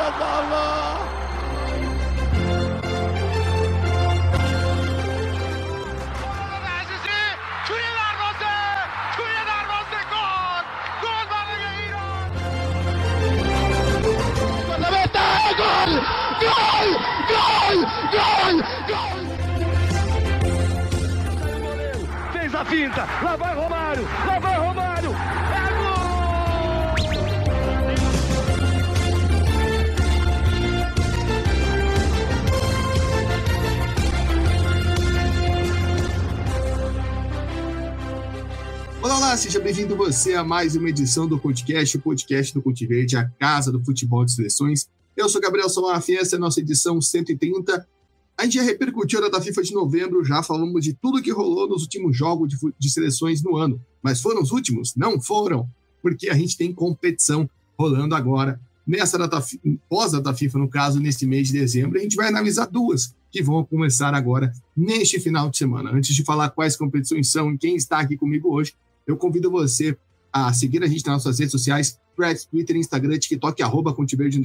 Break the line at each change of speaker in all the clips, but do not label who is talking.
Fez a finta, lá vai Romário, é gol!
Olá, seja bem-vindo você a mais uma edição do podcast, o podcast do Cultiverde, a casa do futebol de seleções. Eu sou Gabriel Solaf, essa é a nossa edição 130. A gente já repercutiu a data FIFA de novembro, já falamos de tudo que rolou nos últimos jogos de seleções no ano. Mas foram os últimos? Não foram, porque a gente tem competição rolando agora, nessa data, pós-data FIFA, no caso, nesse mês de dezembro. A gente vai analisar duas que vão começar agora, neste final de semana. Antes de falar quais competições são e quem está aqui comigo hoje, eu convido você a seguir a gente nas nossas redes sociais, Threads, Twitter, Instagram, TikTok, @Cultiverde_.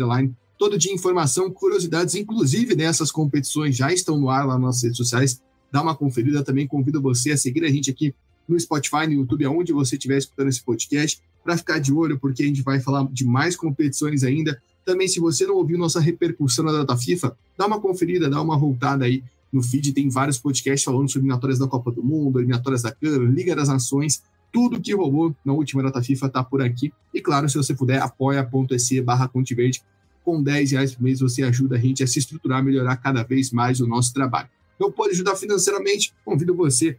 Todo dia informação, curiosidades, inclusive dessas competições já estão no ar lá nas nossas redes sociais. Dá uma conferida, também convido você a seguir a gente aqui no Spotify, no YouTube, aonde você estiver escutando esse podcast, para ficar de olho, porque a gente vai falar de mais competições ainda. Também, se você não ouviu nossa repercussão na data FIFA, dá uma conferida, dá uma voltada aí no feed, tem vários podcasts falando sobre eliminatórias da Copa do Mundo, eliminatórias da CAN, Liga das Nações. Tudo que rolou na última data FIFA está por aqui. E claro, se você puder, apoia.se/Cultiverde. Com R$10 por mês você ajuda a gente a se estruturar, a melhorar cada vez mais o nosso trabalho. Então pode ajudar financeiramente, convido você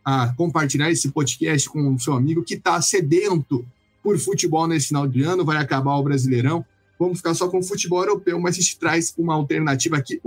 a compartilhar esse podcast com o seu amigo que está sedento por futebol nesse final de ano, vai acabar o Brasileirão, vamos ficar só com o futebol europeu, mas a gente traz uma alternativa aqui,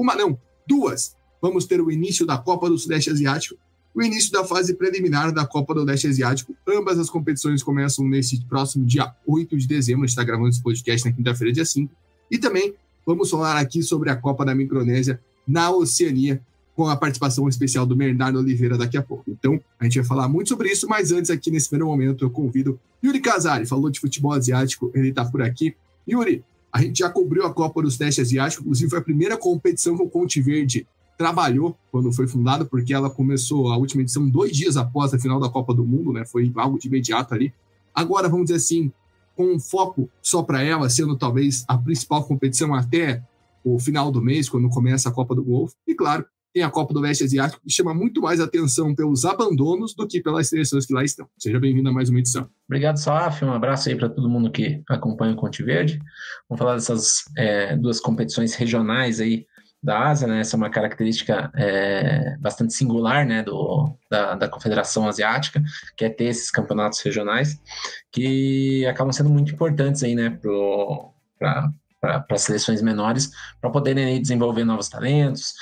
duas. Vamos ter o início da Copa do Sudeste Asiático, o início da fase preliminar da Copa do Leste Asiático. Ambas as competições começam nesse próximo dia 8 de dezembro, a gente está gravando esse podcast na quinta-feira, dia 5. E também vamos falar aqui sobre a Copa da Micronésia na Oceania, com a participação especial do Bernardo Oliveira daqui a pouco. Então, a gente vai falar muito sobre isso, mas antes, aqui nesse primeiro momento, eu convido Yuri Casari, falou de futebol asiático, ele está por aqui. Yuri, a gente já cobriu a Copa do Sudeste Asiático, inclusive foi a primeira competição que o Cultiverde trabalhou quando foi fundado, porque ela começou a última edição 2 dias após a final da Copa do Mundo, né? Foi algo de imediato ali. Agora, vamos dizer assim, com um foco só para ela, sendo talvez a principal competição até o final do mês, quando começa a Copa do Golfo. E claro, tem a Copa do Leste Asiático, que chama muito mais atenção pelos abandonos do que pelas seleções que lá estão. Seja bem-vindo a mais uma edição.
Obrigado, Salaf. Um abraço aí para todo mundo que acompanha o Cultiverde. Vamos falar dessas duas competições regionais aí da Ásia, né? Essa é uma característica bastante singular, né, da Confederação Asiática, que é ter esses campeonatos regionais que acabam sendo muito importantes aí, né, para as seleções menores, para poderem aí desenvolver novos talentos,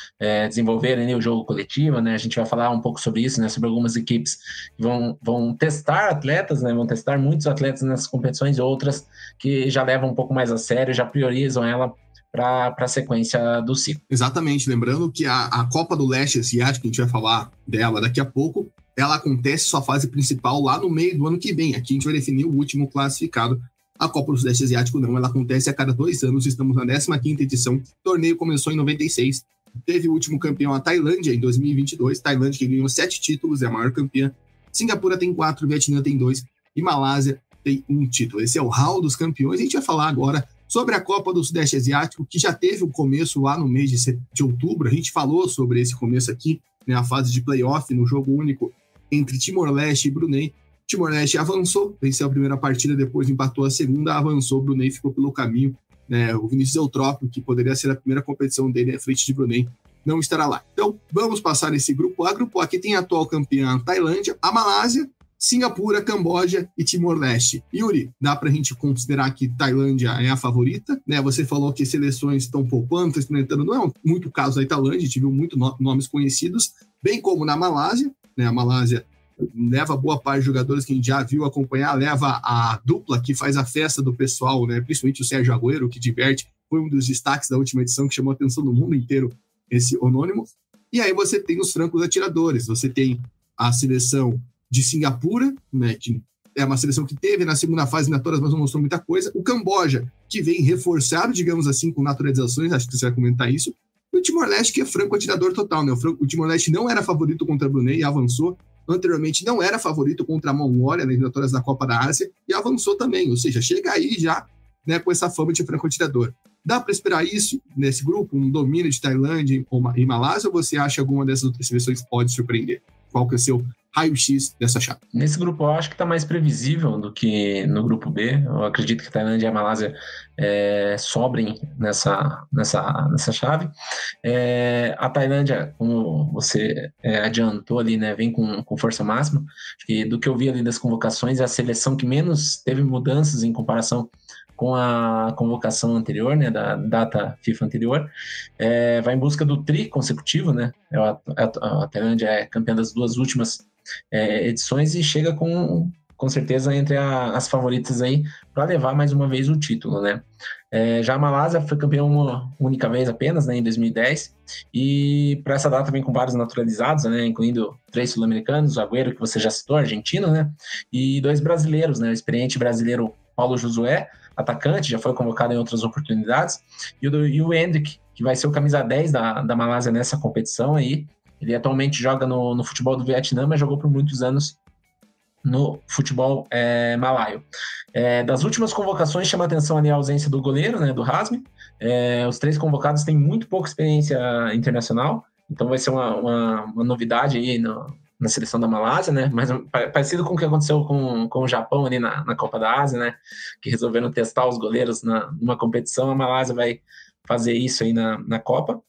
desenvolverem aí o jogo coletivo, né? A gente vai falar um pouco sobre isso, né, sobre algumas equipes que vão testar atletas, né, vão testar muitos atletas nessas competições, e outras que já levam um pouco mais a sério, já priorizam ela para a sequência do ciclo.
Exatamente, lembrando que a Copa do Leste Asiático, que a gente vai falar dela daqui a pouco, ela acontece sua fase principal lá no meio do ano que vem. Aqui a gente vai definir o último classificado. A Copa do Sudeste Asiático não, ela acontece a cada 2 anos, estamos na 15ª edição, o torneio começou em 96, teve o último campeão a Tailândia em 2022, Tailândia que ganhou 7 títulos, é a maior campeã, Singapura tem 4, Vietnã tem 2 e Malásia tem 1 título. Esse é o hall dos campeões. A gente vai falar agora sobre a Copa do Sudeste Asiático, que já teve um começo lá no mês de outubro. A gente falou sobre esse começo aqui, né, a fase de playoff no jogo único entre Timor-Leste e Brunei. Timor-Leste avançou, venceu a primeira partida, depois empatou a segunda, avançou, Brunei ficou pelo caminho, né, o Vinícius Eutrópio, que poderia ser a primeira competição dele à frente de Brunei, não estará lá. Então, vamos passar nesse grupo A. Grupo A que tem a atual campeã a Tailândia, a Malásia, Singapura, Camboja e Timor-Leste. Yuri, dá pra gente considerar que Tailândia é a favorita, né? Você falou que seleções estão poupando, estão experimentando, não é muito o caso da Tailândia, tive muitos nomes conhecidos, bem como na Malásia, né? A Malásia leva boa parte de jogadores que a gente já viu acompanhar, leva a dupla que faz a festa do pessoal, né? Principalmente o Sérgio Agüero, que diverte, foi um dos destaques da última edição, que chamou a atenção do mundo inteiro, esse anônimo. E aí você tem os francos atiradores, você tem a seleção de Singapura, né, que é uma seleção que teve na segunda fase eliminatórias, mas não mostrou muita coisa. O Camboja, que vem reforçado, digamos assim, com naturalizações, acho que você vai comentar isso. E o Timor-Leste, que é franco atirador total, né? O Timor-Leste não era favorito contra Brunei e avançou. Anteriormente não era favorito contra a Mongólia nas eliminatórias da Copa da Ásia e avançou também, ou seja, chega aí já, né, com essa fama de franco atirador. Dá para esperar isso nesse grupo, um domínio de Tailândia e Malásia, ou você acha que alguma dessas outras seleções pode surpreender? Qual que é o seu raio-x dessa chave?
Nesse grupo eu acho que está mais previsível do que no grupo B. Eu acredito que a Tailândia e a Malásia sobrem nessa chave. A Tailândia, como você adiantou ali, né, vem com força máxima. E do que eu vi ali das convocações, é a seleção que menos teve mudanças em comparação com a convocação anterior, né, da data FIFA anterior, vai em busca do tri consecutivo, né? A Tailândia é campeã das duas últimas edições e chega com certeza entre as favoritas aí para levar mais uma vez o título, né? Já a Malásia foi campeã uma única vez apenas, né, em 2010, e para essa data vem com vários naturalizados, né, incluindo 3 sul-americanos, o Agüero, que você já citou, argentino, né, e 2 brasileiros, né, o experiente brasileiro Paulo Josué, atacante, já foi convocado em outras oportunidades, e o Hendrick, que vai ser o camisa 10 da Malásia nessa competição aí. Ele atualmente joga no futebol do Vietnã, mas jogou por muitos anos no futebol malaio. Das últimas convocações, chama a atenção ali a ausência do goleiro, né, do Hazmi. Os 3 convocados têm muito pouca experiência internacional, então vai ser uma novidade aí na seleção da Malásia, né? Mas parecido com o que aconteceu com o Japão ali na Copa da Ásia, né? Que resolveram testar os goleiros numa competição. A Malásia vai fazer isso aí na Copa.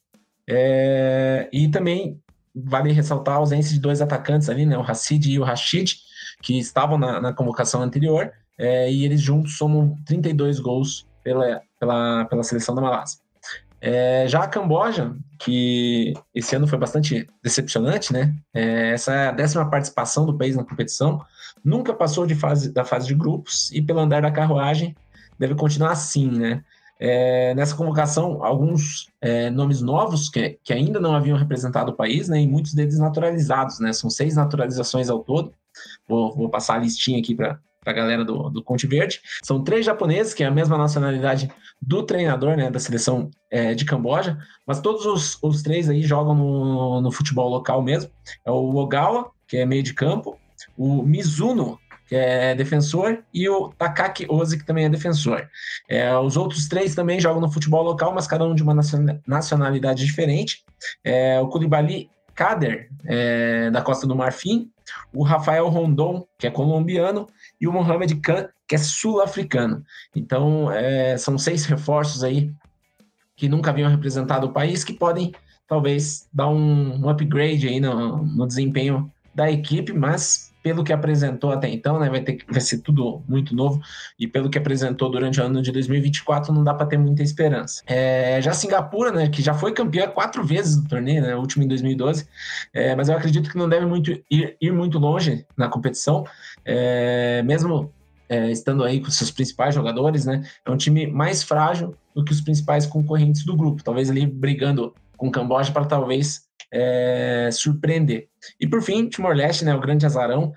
E também vale ressaltar a ausência de 2 atacantes ali, né? O Hassid e o Rashid, que estavam na convocação anterior, e eles juntos somam 32 gols pela seleção da Malásia. Já a Camboja, que esse ano foi bastante decepcionante, né? Essa é a 10ª participação do país na competição, nunca passou da fase de grupos e pelo andar da carruagem deve continuar assim, né? Nessa convocação, alguns nomes novos que ainda não haviam representado o país, né? E muitos deles naturalizados, né? São 6 naturalizações ao todo. Vou passar a listinha aqui para a galera do Conte Verde. São 3 japoneses, que é a mesma nacionalidade do treinador, né, da seleção de Camboja, mas todos os 3 aí jogam no futebol local mesmo. É o Ogawa, que é meio de campo, o Mizuno, que é defensor, e o Takaki Ozi, que também é defensor. Os outros 3 também jogam no futebol local, mas cada um de uma nacionalidade diferente. O Koulibaly Kader, da Costa do Marfim, o Rafael Rondon, que é colombiano, e o Mohamed Khan, que é sul-africano. Então, são 6 reforços aí que nunca haviam representado o país, que podem, talvez, dar um upgrade aí no desempenho da equipe, mas pelo que apresentou até então, né, vai ser tudo muito novo, e pelo que apresentou durante o ano de 2024, não dá para ter muita esperança. Já Singapura, né, que já foi campeã 4 vezes do torneio, né, o último em 2012, mas eu acredito que não deve ir muito longe na competição, mesmo estando aí com seus principais jogadores, né, é um time mais frágil do que os principais concorrentes do grupo, talvez ali brigando com o Camboja para talvez surpreender. E por fim, Timor-Leste, né, o grande azarão,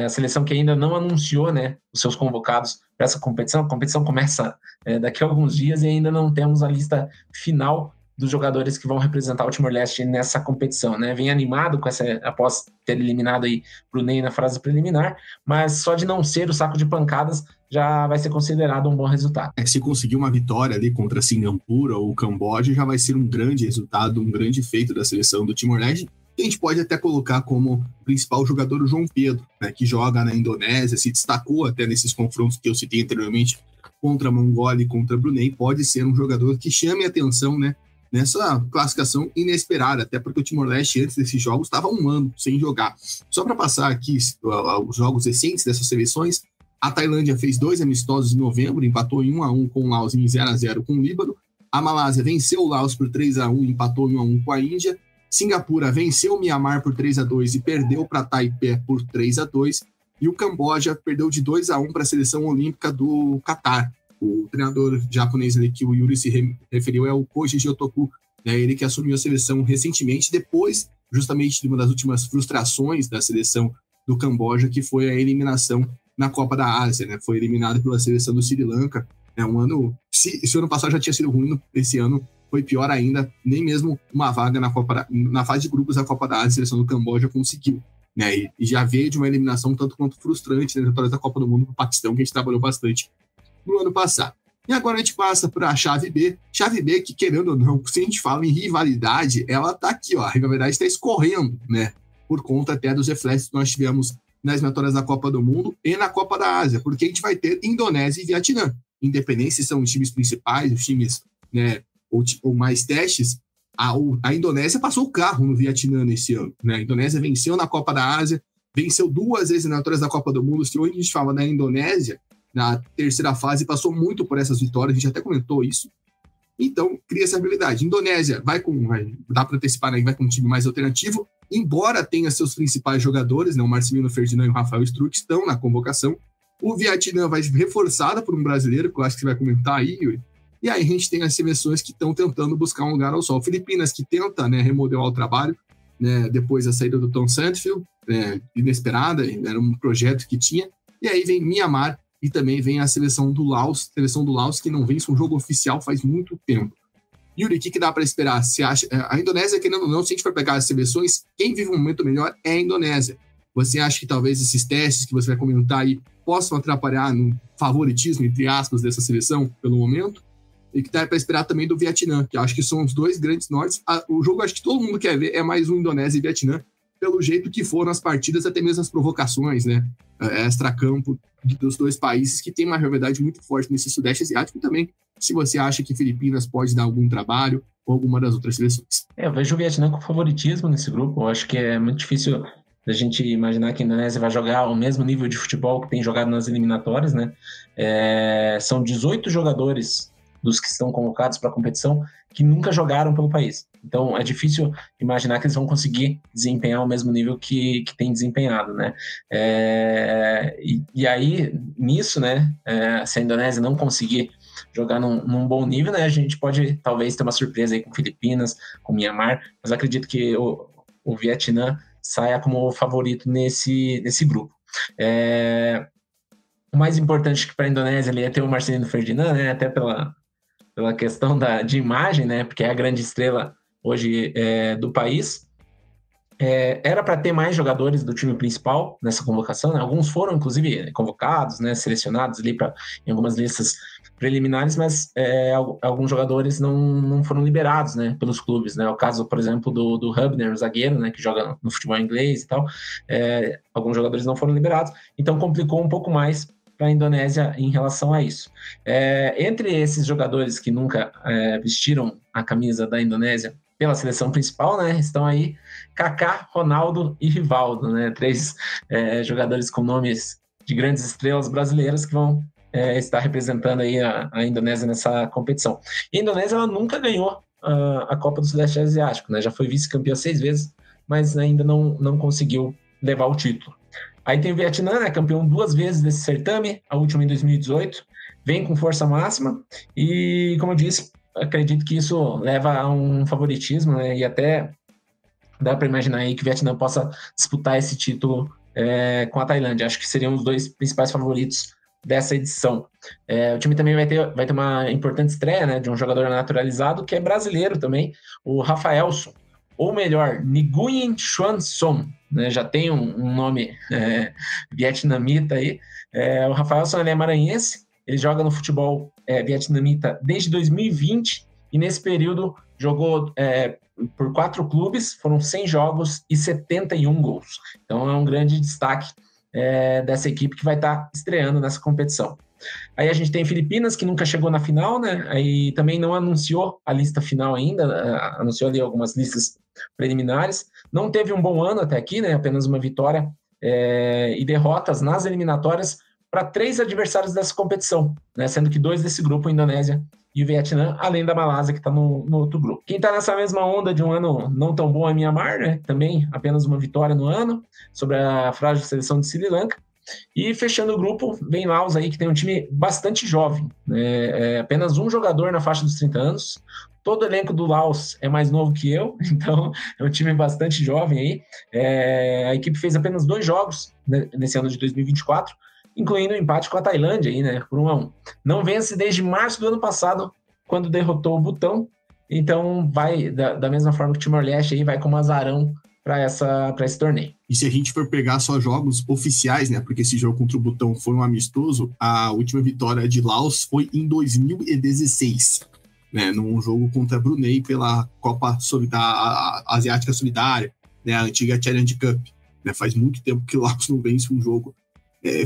a seleção que ainda não anunciou, né, os seus convocados para essa competição. A competição começa daqui a alguns dias e ainda não temos a lista final dos jogadores que vão representar o Timor-Leste nessa competição, né? Vem animado com essa, após ter eliminado aí Brunei na fase preliminar, mas só de não ser o saco de pancadas já vai ser considerado um bom resultado.
Se conseguir uma vitória ali contra Singapura ou Camboja, já vai ser um grande resultado, um grande feito da seleção do Timor-Leste. A gente pode até colocar como principal jogador o João Pedro, né, que joga na Indonésia, se destacou até nesses confrontos que eu citei anteriormente contra a Mongólia e contra a Brunei. Pode ser um jogador que chame a atenção, né, nessa classificação inesperada, até porque o Timor-Leste antes desses jogos estava um ano sem jogar. Só para passar aqui os jogos recentes dessas seleções, a Tailândia fez 2 amistosos em novembro, empatou em 1-1 com o Laos e em 0-0 com o Líbano. A Malásia venceu o Laos por 3-1 e empatou em 1-1 com a Índia. Singapura venceu o Mianmar por 3-2 e perdeu para Taipei por 3-2. E o Camboja perdeu de 2-1 para a seleção olímpica do Catar. O treinador japonês ali que o Yuri se referiu é o Koji Jiotoku, né? Ele que assumiu a seleção recentemente, depois justamente de uma das últimas frustrações da seleção do Camboja, que foi a eliminação na Copa da Ásia, né? Foi eliminado pela seleção do Sri Lanka. Se o ano passado já tinha sido ruim, esse ano foi pior ainda. Nem mesmo uma vaga na fase de grupos da Copa da Ásia, a seleção do Camboja conseguiu, né? E já veio de uma eliminação tanto quanto frustrante na vitória da Copa do Mundo para o Paquistão, que a gente trabalhou bastante no ano passado. E agora a gente passa para a chave B. Chave B que, querendo ou não, se a gente fala em rivalidade, ela está aqui, ó. A rivalidade está escorrendo, né? Por conta até dos reflexos que nós tivemos nas vitórias da Copa do Mundo e na Copa da Ásia, porque a gente vai ter Indonésia e Vietnã. Independente se são os times principais, os times, né, ou mais testes, a Indonésia passou o carro no Vietnã nesse ano, né? A Indonésia venceu na Copa da Ásia, venceu 2 vezes nas vitórias da Copa do Mundo. Se hoje a gente fala da Indonésia, na terceira fase, passou muito por essas vitórias, a gente até comentou isso. Então, cria essa habilidade. Indonésia dá para antecipar, né, vai com um time mais alternativo, embora tenha seus principais jogadores, né, o Marcelino Ferdinand e o Rafael Struck estão na convocação. O Vietnã vai reforçada por um brasileiro, que eu acho que você vai comentar aí, Yuri. E aí a gente tem as seleções que estão tentando buscar um lugar ao sol. Filipinas, que tenta, né, remodelar o trabalho, né, depois da saída do Tom Sandfield, inesperada, era um projeto que tinha. E aí vem Myanmar, e também vem a seleção do Laos que não vence um jogo oficial faz muito tempo. Yuri, o que dá para esperar? Você acha, a Indonésia, querendo ou não, se a gente for pegar as seleções, quem vive um momento melhor é a Indonésia. Você acha que talvez esses testes que você vai comentar aí possam atrapalhar no favoritismo, entre aspas, dessa seleção pelo momento? E que dá para esperar também do Vietnã, que acho que são os 2 grandes nortes. O jogo, acho que todo mundo quer ver, é mais um Indonésia e Vietnã, pelo jeito que foram as partidas, até mesmo as provocações, né? Extra-campo dos 2 países que tem uma rivalidade muito forte nesse Sudeste Asiático. E também, se você acha que Filipinas pode dar algum trabalho ou alguma das outras seleções.
Eu vejo o Vietnã com favoritismo nesse grupo. Eu acho que é muito difícil da gente imaginar que a Indonésia vai jogar ao mesmo nível de futebol que tem jogado nas eliminatórias, né? São 18 jogadores dos que estão convocados para a competição que nunca jogaram pelo país. Então, é difícil imaginar que eles vão conseguir desempenhar o mesmo nível que tem desempenhado, né? E aí, nisso, né, se a Indonésia não conseguir jogar num bom nível, né, a gente pode talvez ter uma surpresa aí com Filipinas, com Myanmar, mas acredito que o Vietnã saia como favorito nesse grupo. O mais importante para a Indonésia ali é ter o Marcelino Ferdinand, né, até pela questão de imagem, né, porque é a grande estrela hoje do país. Era para ter mais jogadores do time principal nessa convocação, né? Alguns foram, inclusive, convocados, né, selecionados ali em algumas listas preliminares, mas alguns jogadores não foram liberados, né, pelos clubes, né? O caso, por exemplo, do Hubner, o zagueiro, né, que joga no futebol inglês e tal. Alguns jogadores não foram liberados, então complicou um pouco mais para a Indonésia em relação a isso. Entre esses jogadores que nunca vestiram a camisa da Indonésia pela seleção principal, né, estão aí Kaká, Ronaldo e Rivaldo, né, 3 jogadores com nomes de grandes estrelas brasileiras que vão estar representando aí a Indonésia nessa competição. E a Indonésia ela nunca ganhou a Copa do Sudeste Asiático, né, já foi vice-campeã 6 vezes, mas ainda não conseguiu levar o título. Aí tem o Vietnã, né, campeão 2 vezes desse certame, a última em 2018, vem com força máxima e, como eu disse, acredito que isso leva a um favoritismo, né, e até dá para imaginar aí que o Vietnã possa disputar esse título com a Tailândia. Acho que seriam os 2 principais favoritos dessa edição. O time também vai ter uma importante estreia, né, de um jogador naturalizado que é brasileiro também, o Rafaelson, ou melhor, Nguyen Xuan Som, né, já tem um nome vietnamita aí. O Rafaelson ele é maranhense, ele joga no futebol vietnamita desde 2020 e nesse período jogou por 4 clubes, foram 100 jogos e 71 gols. Então é um grande destaque dessa equipe que vai estar estreando nessa competição. Aí a gente tem Filipinas, que nunca chegou na final, né? Aí também não anunciou a lista final ainda, anunciou ali algumas listas preliminares. Não teve um bom ano até aqui, né? Apenas uma vitória e derrotas nas eliminatórias para 3 adversários dessa competição, né? Sendo que 2 desse grupo, a Indonésia e o Vietnã, além da Malásia, que está no outro grupo. Quem está nessa mesma onda de um ano não tão bom é Myanmar, né? Também apenas uma vitória no ano sobre a frágil seleção de Sri Lanka. E fechando o grupo, vem Laos aí, que tem um time bastante jovem, né? Apenas um jogador na faixa dos 30 anos. Todo o elenco do Laos é mais novo que eu, então é um time bastante jovem aí. A equipe fez apenas 2 jogos nesse ano de 2024, incluindo o empate com a Tailândia aí, né, por 1-1. Não vence desde março do ano passado, quando derrotou o Butão. Então vai, da mesma forma que o Timor-Leste aí, vai como azarão para esse torneio.
E se a gente for pegar só jogos oficiais, né, porque esse jogo contra o Butão foi um amistoso, a última vitória de Laos foi em 2016, né, num jogo contra Brunei pela Copa Asiática Solidária, né, a antiga Challenge Cup. Né, faz muito tempo que Laos não vence um jogo.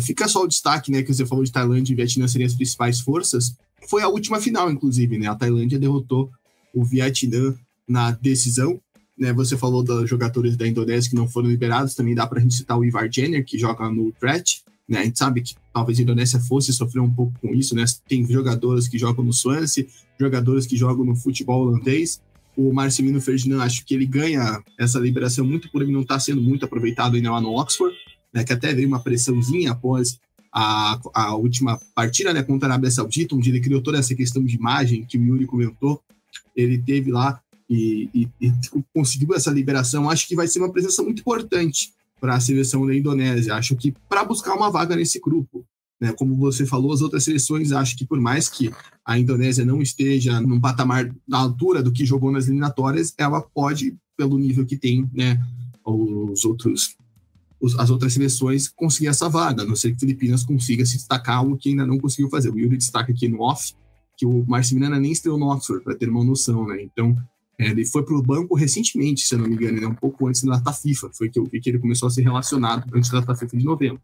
Fica só o destaque, né, que você falou de Tailândia e Vietnã seriam as principais forças. Foi a última final, inclusive, né, a Tailândia derrotou o Vietnã na decisão. Né, você falou dos jogadores da Indonésia que não foram liberados, também dá para a gente citar o Ivar Jenner, que joga no Utrecht. Né, a gente sabe que talvez a Indonésia fosse sofrer um pouco com isso, né, tem jogadores que jogam no Swansea, jogadores que jogam no futebol holandês. O Marcelino Ferdinand, acho que ele ganha essa liberação muito por ele não estar sendo muito aproveitado ainda lá no Oxford, né, que até veio uma pressãozinha após a última partida, né, contra a Arábia Saudita, onde ele criou toda essa questão de imagem que o Yuri comentou. Ele teve lá e conseguiu essa liberação. Acho que vai ser uma presença muito importante para a seleção da Indonésia. Acho que para buscar uma vaga nesse grupo. Né, como você falou, as outras seleções, acho que por mais que a Indonésia não esteja num patamar à altura do que jogou nas eliminatórias, ela pode, pelo nível que tem, né, as outras seleções, conseguir essa vaga, a não ser que Filipinas consiga se destacar, algo que ainda não conseguiu fazer. O Yuri destaca aqui no off, que o Marcelino nem estreou no Oxford, para ter uma noção, né? Então, ele foi para o banco recentemente, se eu não me engano, né? Um pouco antes da data FIFA, foi que eu vi que ele começou a ser relacionado antes da data FIFA de novembro.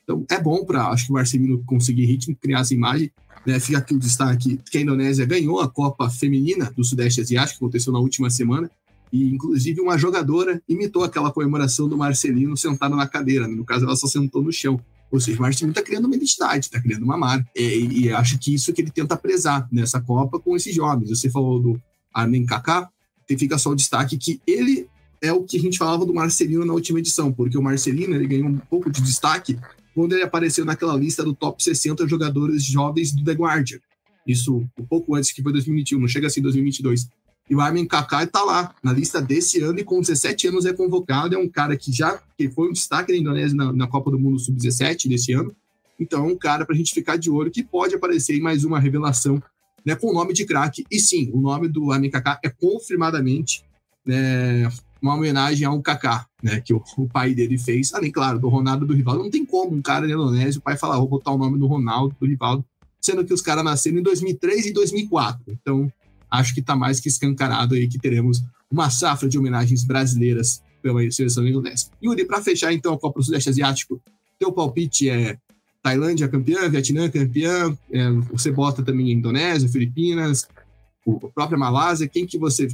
Então, é bom para, acho que o Marcelino conseguir ritmo, criar essa imagem. Né? Fica aqui o destaque que a Indonésia ganhou a Copa Feminina do Sudeste Asiático, que aconteceu na última semana, e, inclusive, uma jogadora imitou aquela comemoração do Marcelino sentado na cadeira. Né? No caso, ela só sentou no chão. Ou seja, o Marcelino está criando uma identidade, está criando uma marca. E acho que isso que ele tenta prezar nessa Copa com esses jovens. Você falou do Armin Kaká, fica só o destaque que ele é o que a gente falava do Marcelino na última edição, porque o Marcelino ele ganhou um pouco de destaque quando ele apareceu naquela lista do top 60 jogadores jovens do The Guardian. Isso um pouco antes, que foi 2021, não chega a ser 2022. E o Armin Kaká está lá, na lista desse ano, e com 17 anos é convocado. É um cara que foi um destaque da Indonésia na Copa do Mundo Sub-17 desse ano. Então é um cara para a gente ficar de olho, que pode aparecer em mais uma revelação, né, com o nome de craque. E sim, o nome do Armin Kaká é confirmadamente, né, uma homenagem a um Kaká, né, que o pai dele fez, além, claro, do Ronaldo e do Rivaldo. Não tem como um cara da Indonésia, o pai falar, vou botar o nome do Ronaldo, do Rivaldo, sendo que os caras nasceram em 2003 e 2004. Então, acho que está mais que escancarado aí que teremos uma safra de homenagens brasileiras pela seleção da Indonésia. Yuri, para fechar, então, a Copa do Sudeste Asiático, teu palpite é Tailândia campeã, Vietnã campeã, você bota também a Indonésia, Filipinas, a própria Malásia.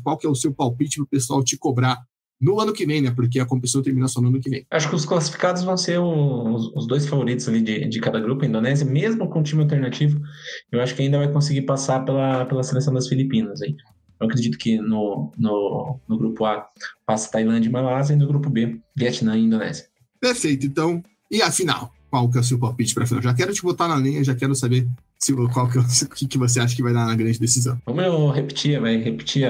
Qual que é o seu palpite para o pessoal te cobrar no ano que vem, né? Porque a competição termina só no ano que vem.
Acho que os classificados vão ser os dois favoritos ali de cada grupo. A Indonésia, mesmo com um time alternativo, eu acho que ainda vai conseguir passar pela seleção das Filipinas aí. Eu acredito que no grupo A passa Tailândia e Malásia, e no grupo B, Vietnã e Indonésia.
Perfeito, então. E a final? Qual que é o seu palpite para a final? Já quero te botar na linha, já quero saber o que você acha que vai dar na grande decisão.
Vamos repetir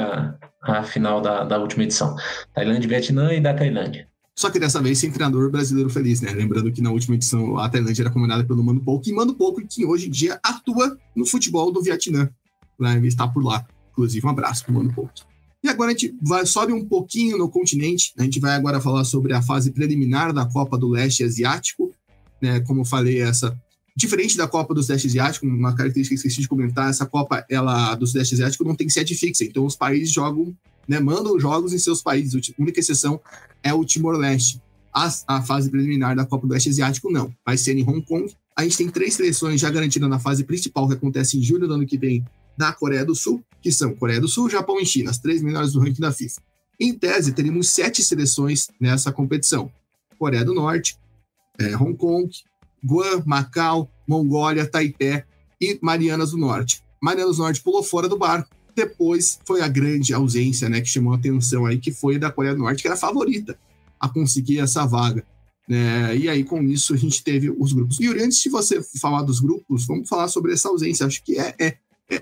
a final da última edição. Tailândia e Vietnã, e da Tailândia.
Só que dessa vez sem treinador brasileiro feliz, né? Lembrando que na última edição a Tailândia era comandada pelo Mano Pouco, e Mano Pouco que hoje em dia atua no futebol do Vietnã. Ele está por lá. Inclusive, um abraço para o Mano Pouco. E agora a gente sobe um pouquinho no continente. A gente vai agora falar sobre a fase preliminar da Copa do Leste Asiático. Né? Como eu falei, diferente da Copa do Sudeste Asiático, uma característica que esqueci de comentar, essa Copa do Sudeste Asiático não tem sede fixa, então os países jogam, né, mandam jogos em seus países. A única exceção é o Timor-Leste. A fase preliminar da Copa do Leste Asiático não, vai ser em Hong Kong. A gente tem 3 seleções já garantidas na fase principal, que acontece em julho do ano que vem, na Coreia do Sul, que são Coreia do Sul, Japão e China, as 3 melhores do ranking da FIFA. Em tese, teremos 7 seleções nessa competição: Coreia do Norte, Hong Kong, Guam, Macau, Mongólia, Taipei e Marianas do Norte. Marianas do Norte pulou fora do barco. Depois foi a grande ausência, né, que chamou a atenção aí, que foi da Coreia do Norte, que era a favorita a conseguir essa vaga. Né? E aí, com isso, a gente teve os grupos. E antes de você falar dos grupos, vamos falar sobre essa ausência. Acho que é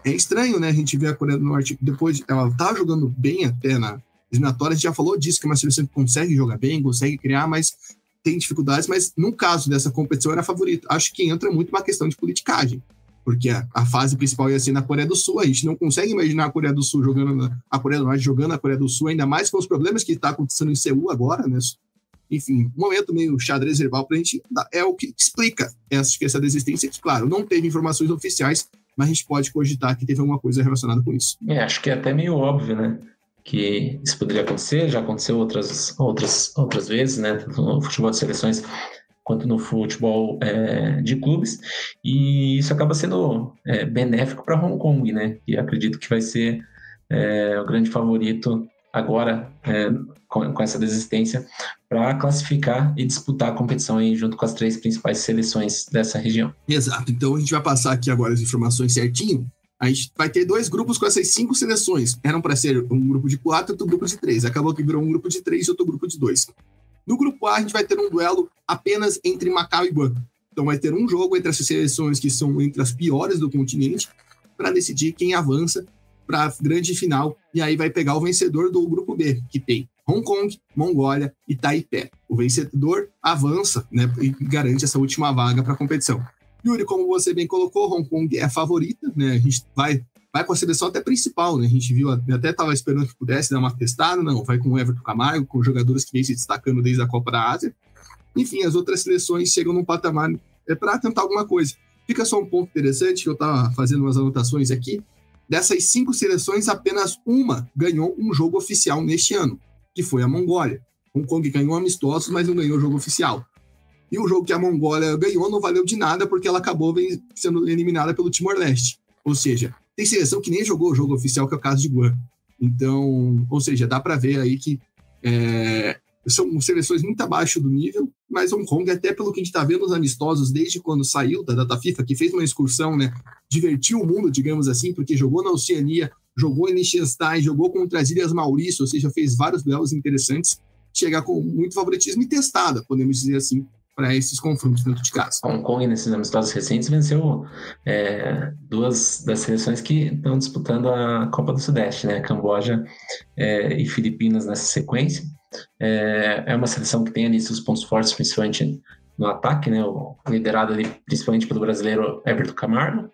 estranho, né? A gente ver a Coreia do Norte, depois ela tá jogando bem até na eliminatória. A gente já falou disso, que é uma seleção que consegue jogar bem, consegue criar, mas tem dificuldades, mas no caso dessa competição era favorito. Acho que entra muito uma questão de politicagem, porque a fase principal ia ser na Coreia do Sul. A gente não consegue imaginar a Coreia do Sul jogando a Coreia do Norte jogando a Coreia do Sul, ainda mais com os problemas que está acontecendo em Seul agora, né? Enfim, um momento meio xadrez verbal para a gente é o que explica essa desistência, que, claro, não teve informações oficiais, mas a gente pode cogitar que teve alguma coisa relacionada com isso.
Acho que é até meio óbvio, né? Que isso poderia acontecer, já aconteceu outras vezes, né? Tanto no futebol de seleções quanto no futebol de clubes, e isso acaba sendo benéfico para Hong Kong, né? E acredito que vai ser o grande favorito agora, com essa desistência, para classificar e disputar a competição aí junto com as 3 principais seleções dessa região.
Exato, então a gente vai passar aqui agora as informações certinho. A gente vai ter 2 grupos com essas 5 seleções. Eram para ser um grupo de 4 e outro grupo de 3. Acabou que virou um grupo de 3 e outro grupo de 2. No grupo A, a gente vai ter um duelo apenas entre Macau e Guam. Então vai ter um jogo entre essas seleções que são entre as piores do continente para decidir quem avança para a grande final. E aí vai pegar o vencedor do grupo B, que tem Hong Kong, Mongólia e Taipei. O vencedor avança, né, e garante essa última vaga para a competição. Yuri, como você bem colocou, Hong Kong é a favorita, né? A gente vai com a seleção até principal, né? A gente viu, até estava esperando que pudesse dar uma testada, não, vai com o Everton Camargo, com jogadores que vêm se destacando desde a Copa da Ásia. Enfim, as outras seleções chegam num patamar para tentar alguma coisa. Fica só um ponto interessante, que eu estava fazendo umas anotações aqui. Dessas 5 seleções, apenas uma ganhou um jogo oficial neste ano, que foi a Mongólia. Hong Kong ganhou amistosos, mas não ganhou jogo oficial. E o jogo que a Mongólia ganhou não valeu de nada porque ela acabou sendo eliminada pelo Timor-Leste. Ou seja, tem seleção que nem jogou o jogo oficial, que é o caso de Guam. Então, ou seja, dá para ver aí que são seleções muito abaixo do nível, mas Hong Kong, até pelo que a gente está vendo nos amistosos, desde quando saiu da data FIFA, que fez uma excursão, né, divertiu o mundo, digamos assim, porque jogou na Oceania, jogou em Liechtenstein, jogou contra as Ilhas Maurício, ou seja, fez vários duelos interessantes, chegar com muito favoritismo e testada, podemos dizer assim, para esses confrontos dentro de casa.
Hong Kong, nesses amistosos recentes, venceu 2 das seleções que estão disputando a Copa do Sudeste, né? Camboja e Filipinas nessa sequência. É uma seleção que tem ali seus pontos fortes, principalmente no ataque, né? Liderado ali principalmente pelo brasileiro Everton Camargo.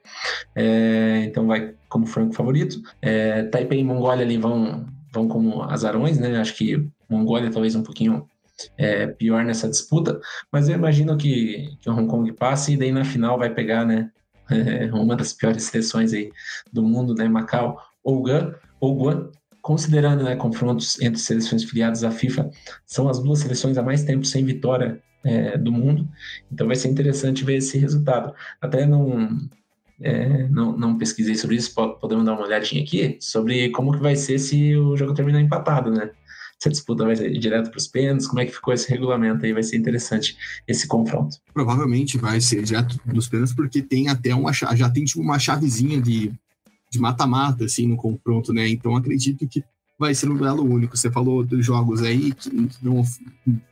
Então vai como franco favorito. Taipei e Mongólia ali vão como azarões, né? Acho que Mongólia talvez um pouquinho pior nessa disputa, mas eu imagino que o Hong Kong passe e daí na final vai pegar, né, uma das piores seleções aí do mundo, né, Macau ou Guam, considerando, né, confrontos entre seleções filiadas à FIFA, são as 2 seleções há mais tempo sem vitória do mundo, então vai ser interessante ver esse resultado. Até não pesquisei sobre isso, podemos dar uma olhadinha aqui sobre como que vai ser se o jogo terminar empatado, né? Se a disputa vai ser direto para os pênaltis, como é que ficou esse regulamento aí? Vai ser interessante esse confronto.
Provavelmente vai ser direto dos pênaltis, porque tem até já tem tipo uma chavezinha de mata-mata assim, no confronto, né? Então acredito que vai ser um duelo único. Você falou dos jogos aí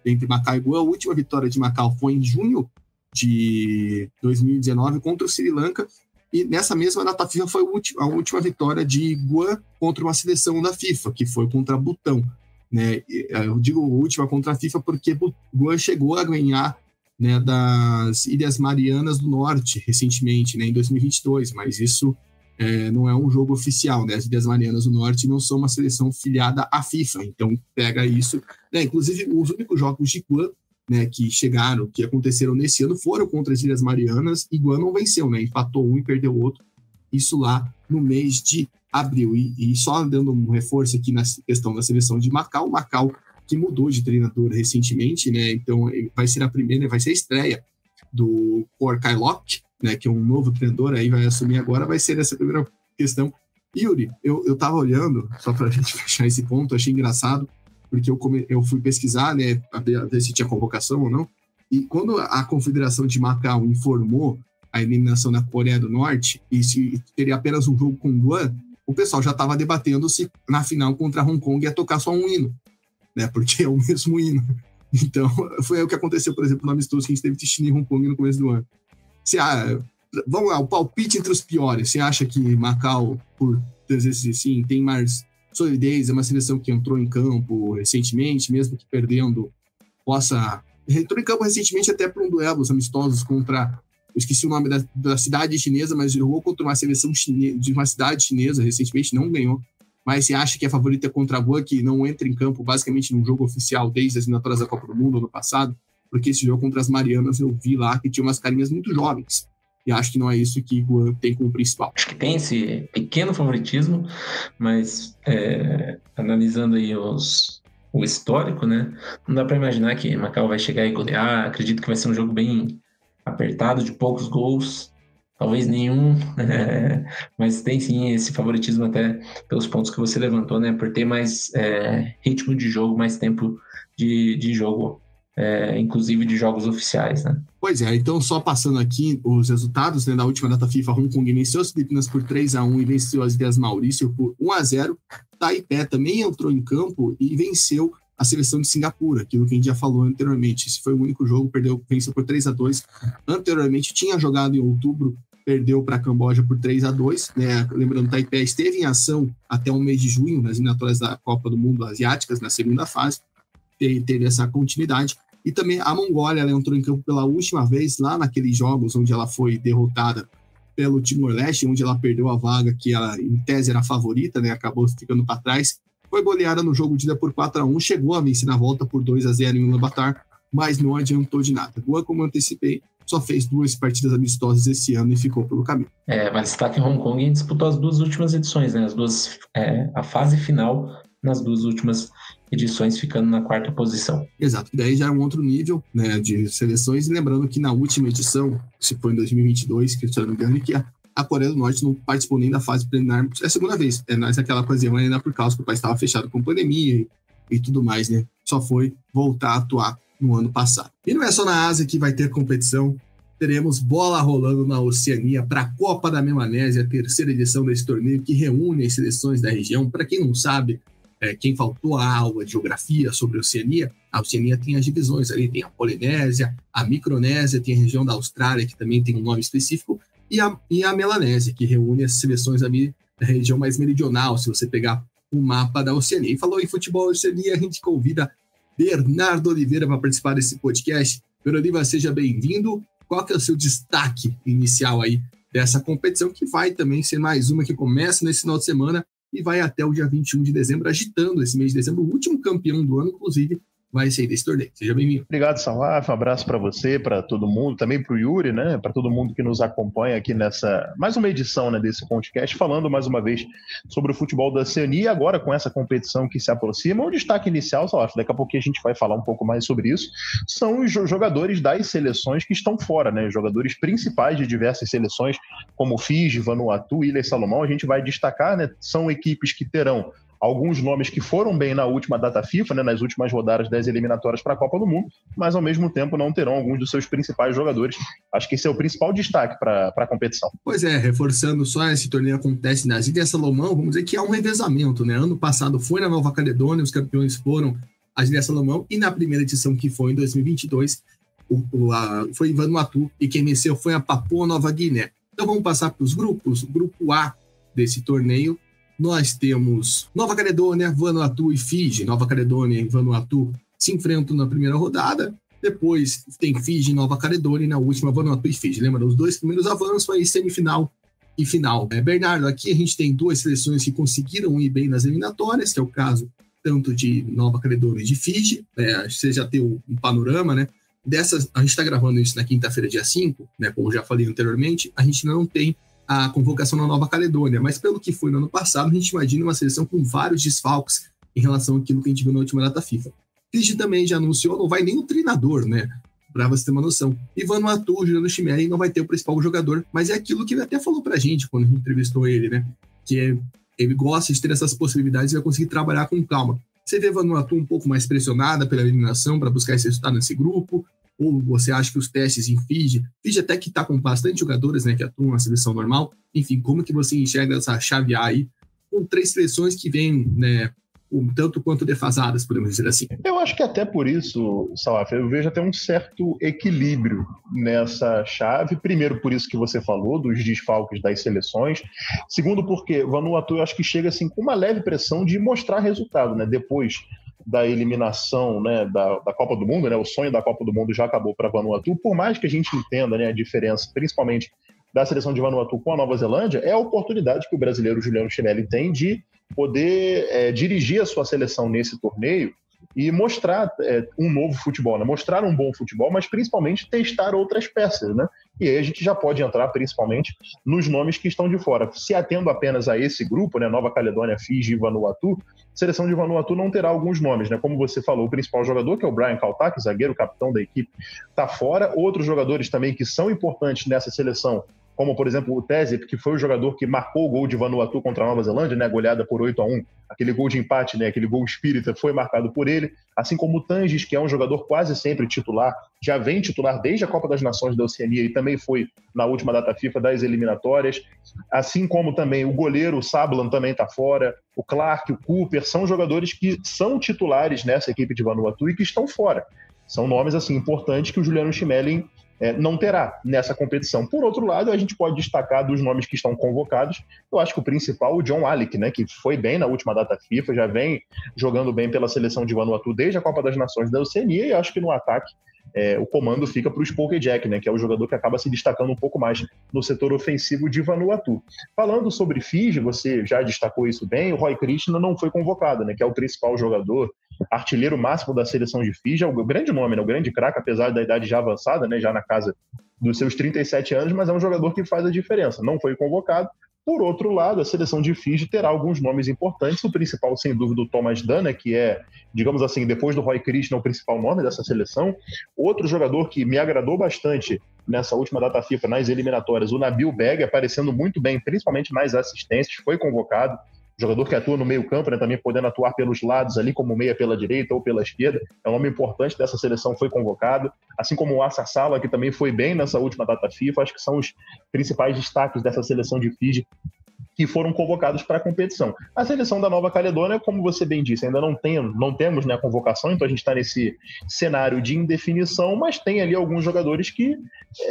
entre Macau e Guam. A última vitória de Macau foi em junho de 2019 contra o Sri Lanka, e nessa mesma data FIFA foi a última vitória de Guam contra uma seleção da FIFA, que foi contra Butão. Né? Eu digo última contra a FIFA porque Guam chegou a ganhar, né, das Ilhas Marianas do Norte recentemente, né, em 2022, mas isso não é um jogo oficial, né? As Ilhas Marianas do Norte não são uma seleção filiada à FIFA, então pega isso, né? Inclusive os únicos jogos de Guam, né, que aconteceram nesse ano foram contra as Ilhas Marianas, e Guam não venceu, né? Empatou um e perdeu outro, isso lá no mês de abril. E só dando um reforço aqui na questão da seleção de Macau que mudou de treinador recentemente, né? Então vai ser a estreia do Khor Kai Lok, né, que é um novo treinador, aí vai assumir agora, vai ser essa primeira questão. Yuri, eu tava olhando, só para a gente fechar esse ponto, achei engraçado, porque eu fui pesquisar, né, a ver se tinha convocação ou não, e quando a Confederação de Macau informou a eliminação da Coreia do Norte, e se teria apenas um jogo com Guam, o pessoal já estava debatendo se na final contra Hong Kong ia tocar só um hino, né, porque é o mesmo hino. Então, foi o que aconteceu, por exemplo, no amistoso que a gente teve Tichinho e Hong Kong no começo do ano. Vamos lá, o palpite entre os piores. Você acha que Macau, por vezes assim, tem mais solidez, é uma seleção que entrou em campo recentemente, mesmo que perdendo, possa entrou em campo recentemente até para um duelo, os amistosos contra, eu esqueci o nome da cidade chinesa, mas jogou contra uma seleção de uma cidade chinesa recentemente, não ganhou. Mas você acha que a favorita é contra a Guan, que não entra em campo basicamente num jogo oficial desde as eliminatórias da Copa do Mundo ano passado? Porque esse jogo contra as Marianas eu vi lá que tinha umas carinhas muito jovens. E acho que não é isso que Guan tem como principal.
Acho que tem esse pequeno favoritismo, mas analisando aí o histórico, né? Não dá para imaginar que Macau vai chegar e golear. Acredito que vai ser um jogo bem apertado, de poucos gols. Talvez nenhum, mas tem sim esse favoritismo até pelos pontos que você levantou, né? Por ter mais ritmo de jogo, mais tempo de jogo, inclusive de jogos oficiais, né?
Pois é, então só passando aqui os resultados, né, da última data FIFA, Hong Kong venceu as Filipinas por 3-1 e venceu as Ilhas Maurício por 1-0. Taipei também entrou em campo e venceu a seleção de Singapura, aquilo que a gente já falou anteriormente. Esse foi o único jogo, venceu por 3-2. Anteriormente tinha jogado em outubro, perdeu para a Camboja por 3-2. Né? Lembrando, Taipei esteve em ação até o mês de junho, nas eliminatórias da Copa do Mundo Asiáticas, na segunda fase, teve essa continuidade. E também a Mongólia, ela entrou em campo pela última vez lá naqueles jogos onde ela foi derrotada pelo Timor-Leste, onde ela perdeu a vaga que ela, em tese, era a favorita, né? Acabou ficando para trás. Foi goleada no jogo de ida por 4-1, chegou a vencer na volta por 2-0 em Ulaanbaatar, mas não adiantou de nada. Guan, como eu antecipei, só fez 2 partidas amistosas esse ano e ficou pelo caminho.
Mas destaque em Hong Kong disputou as 2 últimas edições, né? A fase final nas 2 últimas edições, ficando na 4ª posição.
Exato, daí já é um outro nível, né, de seleções, e lembrando que na última edição, se foi em 2022, que se eu não me engano, que a Coreia do Norte não participou nem da fase preliminar, é a segunda vez, mas naquela ocasião ainda por causa que o país estava fechado com pandemia e tudo mais, né, só foi voltar a atuar no ano passado. E não é só na Ásia que vai ter competição, teremos bola rolando na Oceania para a Copa da Melanésia, a 3ª edição desse torneio que reúne as seleções da região. Para quem não sabe, quem faltou a aula de geografia sobre a Oceania tem as divisões ali, tem a Polinésia, a Micronésia, tem a região da Austrália, que também tem um nome específico, e a Melanésia, que reúne as seleções ali da região mais meridional, se você pegar o mapa da Oceania. E falou em futebol Oceania, a gente convida Bernardo Oliveira para participar desse podcast. Bernardo, seja bem-vindo. Qual que é o seu destaque inicial aí dessa competição, que vai também ser mais uma que começa nesse final de semana e vai até o dia 21 de dezembro, agitando esse mês de dezembro. O último campeão do ano, inclusive, vai sair desse torneio. Seja bem-vindo.
Obrigado, Salaf. Um abraço para você, para todo mundo, também para o Yuri, né? Para todo mundo que nos acompanha aqui nessa mais uma edição, né, desse podcast, falando mais uma vez sobre o futebol da Oceania, agora com essa competição que se aproxima. O destaque inicial, Salaf, daqui a pouco a gente vai falar um pouco mais sobre isso, são os jogadores das seleções que estão fora, né? Jogadores principais de diversas seleções, como Fiji, Vanuatu, Ilhas Salomão. A gente vai destacar, né? São equipes que terão alguns nomes que foram bem na última data FIFA, né, nas últimas rodadas das eliminatórias para a Copa do Mundo, mas ao mesmo tempo não terão alguns dos seus principais jogadores. Acho que esse é o principal destaque para a competição.
Pois é, reforçando só, esse torneio acontece nas Ilhas Salomão, vamos dizer que é um revezamento, né? Ano passado foi na Nova Caledônia, os campeões foram as Ilhas Salomão, e na primeira edição, que foi em 2022, foi em Vanuatu, e quem venceu foi a Papua Nova Guiné. Então vamos passar para os grupos. O grupo A desse torneio, nós temos Nova Caledônia, Vanuatu e Fiji. Nova Caledônia e Vanuatu se enfrentam na primeira rodada. Depois tem Fiji e Nova Caledônia, e na última Vanuatu e Fiji. Lembra? Os 2 primeiros avanços, aí semifinal e final. Bernardo, aqui a gente tem 2 seleções que conseguiram ir bem nas eliminatórias, que é o caso tanto de Nova Caledônia e de Fiji. Você já tem um panorama, né? Dessas, a gente está gravando isso na quinta-feira, dia 5, né? Como já falei anteriormente, a gente não tem a convocação na Nova Caledônia, mas pelo que foi no ano passado, a gente imagina uma seleção com vários desfalques em relação àquilo que a gente viu na última data FIFA. Fiji também já anunciou, não vai nem o treinador, né? Para você ter uma noção. E Vanuatu, Juliano Chimeri, não vai ter o principal jogador, mas é aquilo que ele até falou pra gente quando a gente entrevistou ele, né? Que ele gosta de ter essas possibilidades e vai conseguir trabalhar com calma. Você vê Vanuatu um pouco mais pressionada pela eliminação para buscar esse resultado nesse grupo? Ou você acha que os testes em Fiji até que está com bastante jogadores, né, que atuam na seleção normal, enfim, como que você enxerga essa chave A aí, com 3 seleções que vêm, né, um tanto quanto defasadas, podemos dizer assim?
Eu acho que até por isso, Salaf, eu vejo até um certo equilíbrio nessa chave. Primeiro, por isso que você falou, dos desfalques das seleções. Segundo, porque Vanuatu, eu acho que chega assim com uma leve pressão de mostrar resultado, né, depois da eliminação, né, da Copa do Mundo, né, o sonho da Copa do Mundo já acabou para Vanuatu, por mais que a gente entenda, né, a diferença, principalmente da seleção de Vanuatu com a Nova Zelândia, é a oportunidade que o brasileiro Juliano Chimelli tem de poder dirigir a sua seleção nesse torneio e mostrar um novo futebol, né? Mostrar um bom futebol, mas principalmente testar outras peças, né? E aí a gente já pode entrar principalmente nos nomes que estão de fora. Se atendo apenas a esse grupo, né? Nova Caledônia, Fiji e Vanuatu, a seleção de Vanuatu não terá alguns nomes, né? Como você falou, o principal jogador, que é o Brian Kaltak, zagueiro, capitão da equipe, está fora. Outros jogadores também que são importantes nessa seleção, como, por exemplo, o Tezep, que foi o jogador que marcou o gol de Vanuatu contra a Nova Zelândia, né, goleada por 8-1, aquele gol de empate, né, aquele gol espírita, foi marcado por ele, assim como o Tangis, que é um jogador quase sempre titular, já vem titular desde a Copa das Nações da Oceania e também foi na última data FIFA das eliminatórias, assim como também o goleiro, o Sablan, também está fora, o Clark, o Cooper, são jogadores que são titulares nessa equipe de Vanuatu e que estão fora. São nomes assim importantes que o Juliano Chimelli não terá nessa competição. Por outro lado, a gente pode destacar dos nomes que estão convocados, eu acho que o principal, o John Alick, né, que foi bem na última data FIFA, já vem jogando bem pela seleção de Vanuatu desde a Copa das Nações da Oceania, e acho que no ataque o comando fica para o Spoke Jack, né, que é o jogador que acaba se destacando um pouco mais no setor ofensivo de Vanuatu. Falando sobre Fiji, você já destacou isso bem, o Roy Krishna não foi convocado, né, que é o principal jogador, artilheiro máximo da seleção de Fiji, é o grande nome, né, o grande craque, apesar da idade já avançada, né, já na casa dos seus 37 anos, mas é um jogador que faz a diferença, não foi convocado. Por outro lado, a seleção de Fiji terá alguns nomes importantes, o principal, sem dúvida, o Thomas Dana, que é, digamos assim, depois do Roy Krishna, o principal nome dessa seleção. Outro jogador que me agradou bastante nessa última data FIFA, nas eliminatórias, o Nabil Beg, aparecendo muito bem, principalmente nas assistências, foi convocado. Jogador que atua no meio campo, né, também podendo atuar pelos lados ali, como meia pela direita ou pela esquerda, é um nome importante dessa seleção, foi convocado, assim como o Assa Sala, que também foi bem nessa última data FIFA, acho que são os principais destaques dessa seleção de Fiji que foram convocados para a competição. A seleção da Nova Caledônia, como você bem disse, ainda não temos, né, a convocação, então a gente está nesse cenário de indefinição, mas tem ali alguns jogadores que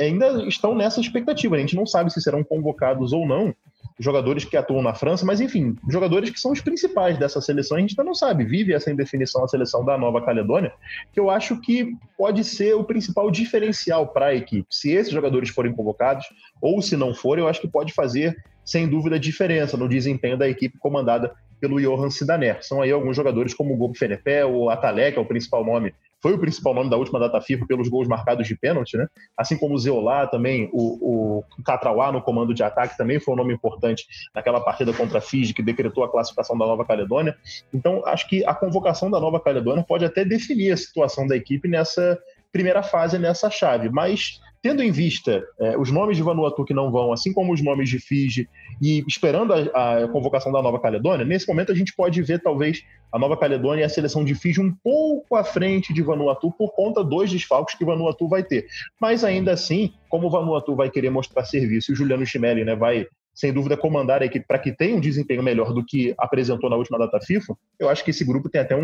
ainda estão nessa expectativa, a gente não sabe se serão convocados ou não, jogadores que atuam na França, mas enfim, jogadores que são os principais dessa seleção, a gente ainda não sabe, vive essa indefinição a seleção da Nova Caledônia, que eu acho que pode ser o principal diferencial para a equipe. Se esses jogadores forem convocados, ou se não forem, eu acho que pode fazer, sem dúvida, diferença no desempenho da equipe comandada pelo Johan Sidaner. São aí alguns jogadores como o Gob Fenepé, o Atalé, que é o principal nome, foi o principal nome da última data FIFA pelos gols marcados de pênalti, né? Assim como o Zeolá também, o Catrauá no comando de ataque também foi um nome importante naquela partida contra a Fiji, que decretou a classificação da Nova Caledônia. Então, acho que a convocação da Nova Caledônia pode até definir a situação da equipe nessa primeira fase, nessa chave, mas tendo em vista os nomes de Vanuatu que não vão, assim como os nomes de Fiji, e esperando a convocação da Nova Caledônia, nesse momento a gente pode ver talvez a Nova Caledônia e a seleção de Fiji um pouco à frente de Vanuatu por conta dos desfalques que Vanuatu vai ter. Mas ainda assim, como o Vanuatu vai querer mostrar serviço e o Juliano Chimelli, né, vai sem dúvida comandar a equipe para que tenha um desempenho melhor do que apresentou na última data FIFA, eu acho que esse grupo tem até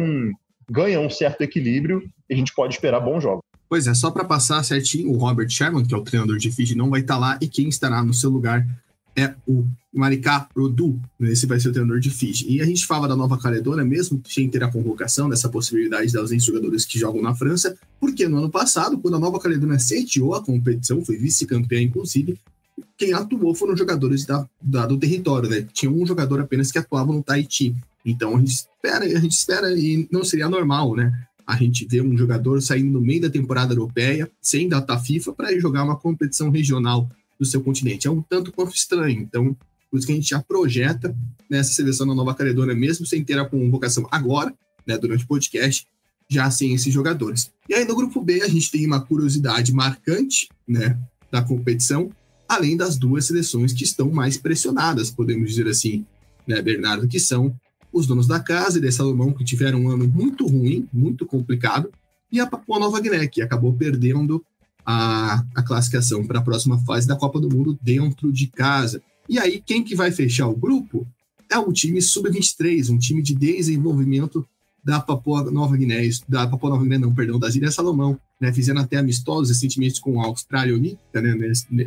ganha um certo equilíbrio e a gente pode esperar bons jogos.
Pois é, só para passar certinho, o Robert Sherman, que é o treinador de Fiji, não vai estar lá, e quem estará no seu lugar é o Marika Rodu, esse vai ser o treinador de Fiji. E a gente fala da Nova Caledônia, mesmo sem ter a convocação, dessa possibilidade de ausência de jogadores que jogam na França, porque no ano passado, quando a Nova Caledônia sediou a competição, foi vice-campeã inclusive, quem atuou foram jogadores do território, né? Tinha um jogador apenas que atuava no Tahiti. Então a gente espera e não seria normal, né? A gente vê um jogador saindo no meio da temporada europeia, sem data FIFA, para ir jogar uma competição regional do seu continente. É um tanto quanto estranho. Então, por isso que a gente já projeta nessa seleção da Nova Caledônia, mesmo sem ter a convocação agora, né, durante o podcast, já sem esses jogadores. E aí no grupo B a gente tem uma curiosidade marcante, né, da competição, além das duas seleções que estão mais pressionadas, podemos dizer assim, né, Bernardo, que são os donos da casa e de Salomão, que tiveram um ano muito ruim, muito complicado, e a Papua Nova Guiné, que acabou perdendo a classificação para a próxima fase da Copa do Mundo dentro de casa. E aí, quem que vai fechar o grupo é o time Sub-23, um time de desenvolvimento da Papua Nova Guiné, das Ilhas Salomão, né? Fizeram até amistosos recentemente com a Austrália Olímpica, né?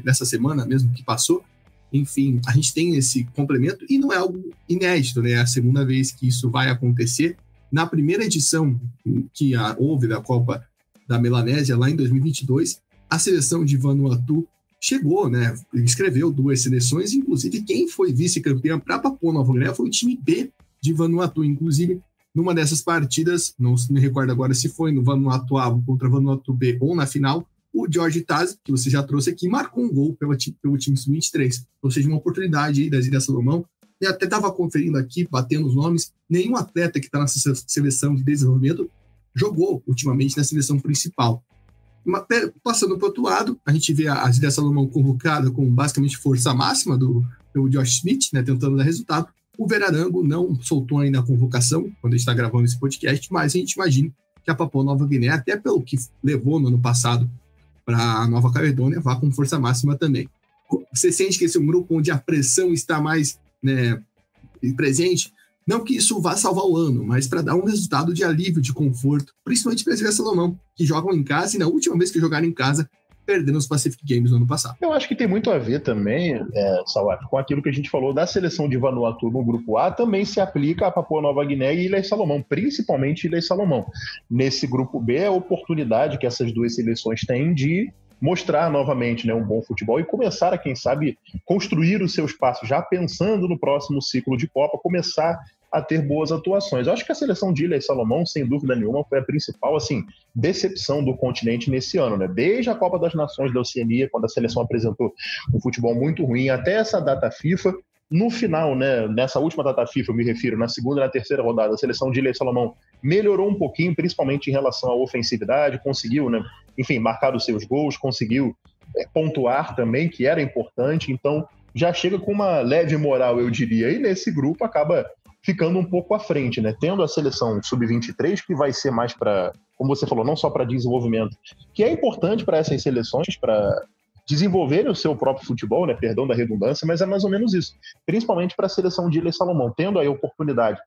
Nessa semana mesmo que passou. Enfim, a gente tem esse complemento e não é algo inédito, né? É a segunda vez que isso vai acontecer. na primeira edição que houve da Copa da Melanésia, lá em 2022, a seleção de Vanuatu chegou, né? Escreveu 2 seleções, inclusive quem foi vice-campeã para Papua Nova Guiné foi o time B de Vanuatu. Inclusive, numa dessas partidas, não me recordo agora se foi no Vanuatu A contra Vanuatu B ou na final, o Jorge Taz, que você já trouxe aqui, marcou um gol pelo time sub-23. Ou seja, uma oportunidade aí das Ilhas Salomão. E até estava conferindo aqui, batendo os nomes, nenhum atleta que está na seleção de desenvolvimento jogou ultimamente na seleção principal. Passando para o outro lado, a gente vê as Ilhas Salomão convocada com basicamente força máxima pelo Josh Smith, né, tentando dar resultado. O Verarango não soltou ainda a convocação, quando a gente está gravando esse podcast, mas a gente imagina que a Papua Nova Guiné, até pelo que levou no ano passado para a Nova Caledônia, vá com força máxima também. Você sente que esse é um grupo onde a pressão está mais, né, presente? Não que isso vá salvar o ano, mas para dar um resultado de alívio, de conforto, principalmente para as Ilhas Salomão, que jogam em casa, e na última vez que jogaram em casa, perdendo os Pacific Games no ano passado.
Eu acho que tem muito a ver também, Salaf, com aquilo que a gente falou da seleção de Vanuatu no grupo A, também se aplica a Papua Nova Guiné e Ilhas Salomão, principalmente Ilhas Salomão. Nesse grupo B, é a oportunidade que essas 2 seleções têm de mostrar novamente, né, um bom futebol e começar a, quem sabe, construir o seu espaço, já pensando no próximo ciclo de Copa, começar a ter boas atuações. Eu acho que a seleção de Ilhas Salomão, sem dúvida nenhuma, foi a principal, assim, decepção do continente nesse ano, né? Desde a Copa das Nações da Oceania, quando a seleção apresentou um futebol muito ruim, até essa data FIFA. No final, né, nessa última data FIFA, eu me refiro, na segunda e na terceira rodada, a seleção de Ilhas Salomão melhorou um pouquinho, principalmente em relação à ofensividade, conseguiu, né, enfim, marcar os seus gols, conseguiu pontuar também, que era importante, então já chega com uma leve moral, eu diria, e nesse grupo acaba ficando um pouco à frente, né, tendo a seleção sub-23, que vai ser mais para, como você falou, não só para desenvolvimento, que é importante para essas seleções, para desenvolverem o seu próprio futebol, né, perdão da redundância, mas é mais ou menos isso, principalmente para a seleção de Ilhas Salomão, tendo aí a oportunidade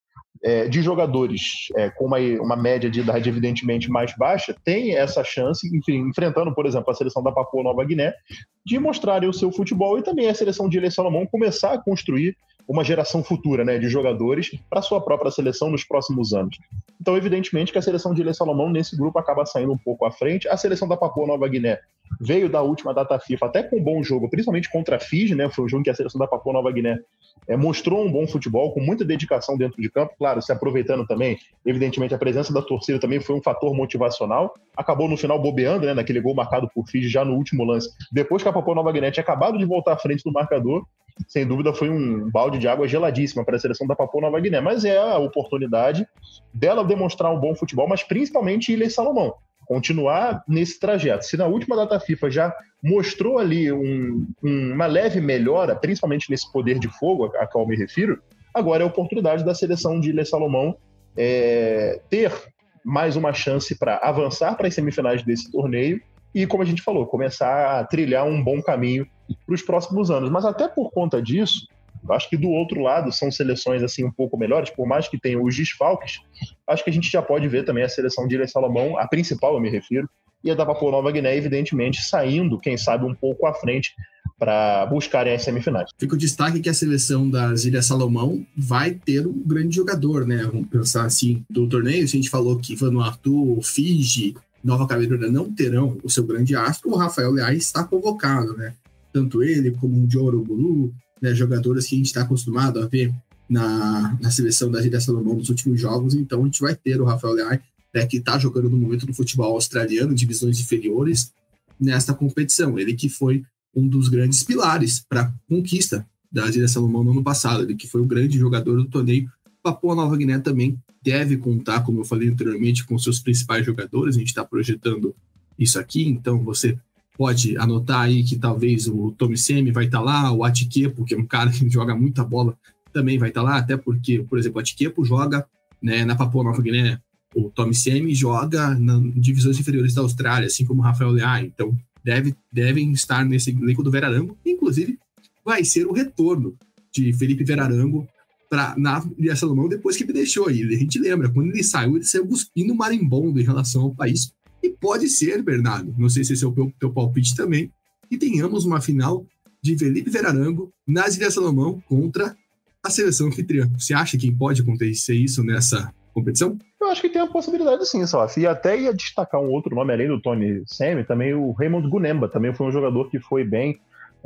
de jogadores com uma média de idade evidentemente mais baixa, tem essa chance, enfim, enfrentando, por exemplo, a seleção da Papua Nova Guiné, de mostrarem o seu futebol, e também a seleção de Ilhas Salomão começar a construir uma geração futura, né, de jogadores para a sua própria seleção nos próximos anos. Então, evidentemente que a seleção de Ilhas Salomão nesse grupo acaba saindo um pouco à frente. A seleção da Papua Nova Guiné veio da última data FIFA até com um bom jogo, principalmente contra a Fiji, né, foi um jogo que a seleção da Papua Nova Guiné mostrou um bom futebol, com muita dedicação dentro de campo, claro, se aproveitando também, evidentemente a presença da torcida também foi um fator motivacional, acabou no final bobeando, né, naquele gol marcado por Fiji já no último lance, depois que a Papua Nova Guiné tinha acabado de voltar à frente do marcador. Sem dúvida foi um balde de água geladíssima para a seleção da Papua Nova Guiné, mas é a oportunidade dela demonstrar um bom futebol, mas principalmente Ilhas Salomão, continuar nesse trajeto. Se na última data FIFA já mostrou ali uma leve melhora, principalmente nesse poder de fogo a qual me refiro, agora é a oportunidade da seleção de Ilhas Salomão ter mais uma chance para avançar para as semifinais desse torneio e, como a gente falou, começar a trilhar um bom caminho para os próximos anos. Mas até por conta disso, eu acho que do outro lado são seleções assim um pouco melhores, por mais que tenham os desfalques, acho que a gente já pode ver também a seleção de Ilhas Salomão, a principal eu me refiro, e a da Papua Nova Guiné, evidentemente, saindo, quem sabe, um pouco à frente para buscarem as semifinais.
Fica o destaque que a seleção das Ilhas Salomão vai ter um grande jogador, né? Vamos pensar assim, do torneio, a gente falou que Vanuatu, Fiji, Nova Caledônia não terão o seu grande astro, o Rafael Leais está convocado, né? Tanto ele como o Joro Bulu, né, jogadores que a gente está acostumado a ver na seleção da Ilhas Salomão nos últimos jogos, então a gente vai ter o Rafael Leais, né, que está jogando no momento do futebol australiano, divisões inferiores, nesta competição. Ele que foi um dos grandes pilares para a conquista das Ilhas Salomão no ano passado, ele que foi o grande jogador do torneio. Papua Nova Guiné também deve contar, como eu falei anteriormente, com seus principais jogadores, a gente está projetando isso aqui, então você pode anotar aí que talvez o Tommy Semi vai estar lá, o Atikepo, que é um cara que joga muita bola, também vai estar lá, até porque, por exemplo, o Atikepo joga, né, na Papua Nova Guiné, o Tommy Semi joga nas divisões inferiores da Austrália, assim como o Rafael Leais, então devem estar nesse elenco do Verarango, inclusive vai ser o retorno de Felipe Verarango na Ilha Salomão depois que ele deixou aí. A gente lembra, quando ele saiu cuspindo marimbondo em relação ao país. E pode ser, Bernardo, não sei se esse é o teu palpite também, que tenhamos uma final de Felipe Verarango nas Ilhas Salomão contra a seleção anfitriã. Você acha que pode acontecer isso nessa competição?
Eu acho que tem a possibilidade sim, Salaf. E até ia destacar um outro nome, além do Tony Semi, também o Raymond Gunemba, também foi um jogador que foi bem,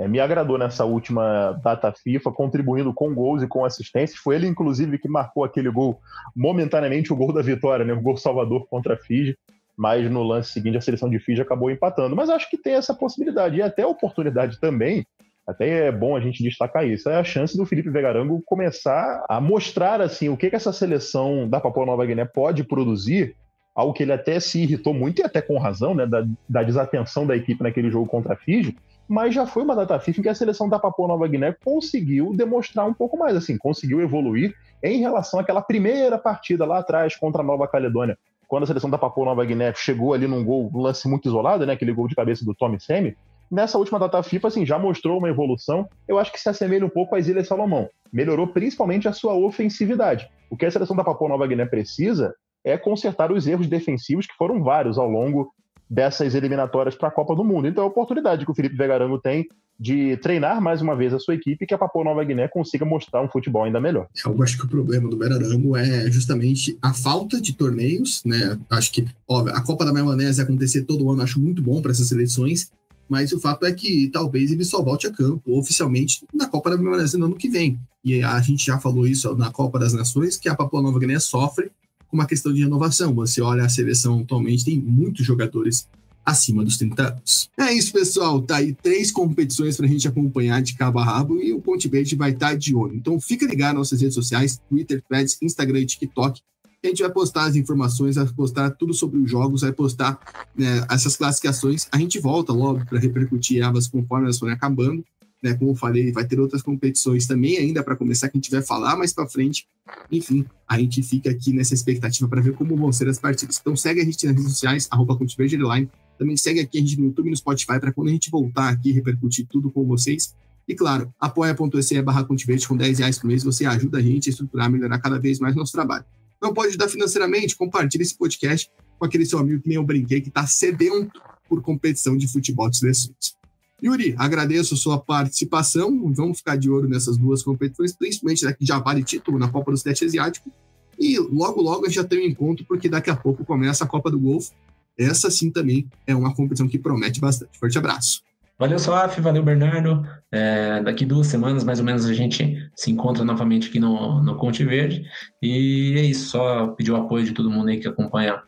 me agradou nessa última data FIFA, contribuindo com gols e com assistências. Foi ele, inclusive, que marcou aquele gol, momentaneamente o gol da vitória, né? O gol salvador contra a Fiji, mas no lance seguinte a seleção de Fiji acabou empatando. Mas acho que tem essa possibilidade, e até a oportunidade também, até é bom a gente destacar isso, é a chance do Felipe Vegarango começar a mostrar assim, o que essa seleção da Papua Nova Guiné pode produzir, algo que ele até se irritou muito, e até com razão, né, da desatenção da equipe naquele jogo contra a Fiji, mas já foi uma data FIFA em que a seleção da Papua Nova Guiné conseguiu demonstrar um pouco mais, assim, conseguiu evoluir em relação àquela primeira partida lá atrás contra a Nova Caledônia, quando a seleção da Papua Nova Guiné chegou ali num gol, um lance muito isolado, né, aquele gol de cabeça do Tommy Semi. Nessa última data FIFA, assim, já mostrou uma evolução, eu acho que se assemelha um pouco às Ilhas Salomão. Melhorou principalmente a sua ofensividade. O que a seleção da Papua Nova Guiné precisa é consertar os erros defensivos, que foram vários ao longo dessas eliminatórias para a Copa do Mundo. Então é a oportunidade que o Felipe Vegarango tem de treinar mais uma vez a sua equipe e que a Papua Nova Guiné consiga mostrar um futebol ainda melhor.
Eu acho que o problema do Vegarango é justamente a falta de torneios, né? Acho que, óbvio, a Copa da Maionésia acontecer todo ano, acho muito bom para essas seleções, mas o fato é que talvez ele só volte a campo oficialmente na Copa da Maionésia no ano que vem. E a gente já falou isso na Copa das Nações, que a Papua Nova Guiné sofre com uma questão de renovação. Você olha a seleção atualmente, tem muitos jogadores acima dos 30 anos. É isso, pessoal. Tá aí 3 competições para a gente acompanhar de cabo a rabo e o Ponte Verde vai estar de olho. Então fica ligado nas nossas redes sociais, Twitter, Threads, Instagram e TikTok. A gente vai postar as informações, vai postar tudo sobre os jogos, vai postar, né, essas classificações. A gente volta logo para repercutir elas conforme elas forem acabando. Né, como eu falei, vai ter outras competições também ainda para começar, que a gente vai falar mais para frente. Enfim, a gente fica aqui nessa expectativa para ver como vão ser as partidas. Então segue a gente nas redes sociais, @ConteVerdeLine. Também segue aqui a gente no YouTube e no Spotify para quando a gente voltar aqui repercutir tudo com vocês. E claro, apoia.se/ConteVerde com R$10 por mês. Você ajuda a gente a estruturar, melhorar cada vez mais nosso trabalho. Não pode ajudar financeiramente? Compartilhe esse podcast com aquele seu amigo que nem eu brinquei, que está sedento por competição de futebol de seleções. Yuri, agradeço a sua participação. Vamos ficar de olho nessas 2 competições, principalmente daqui já vale título na Copa do Sudeste Asiático. E logo a gente já tem um encontro, porque daqui a pouco começa a Copa do Golfo. Essa sim também é uma competição que promete bastante. Forte abraço.
Valeu, Salaf, valeu, Bernardo. Daqui 2 semanas, mais ou menos, a gente se encontra novamente aqui no Ponte Verde. E é isso, só pedir o apoio de todo mundo aí que acompanha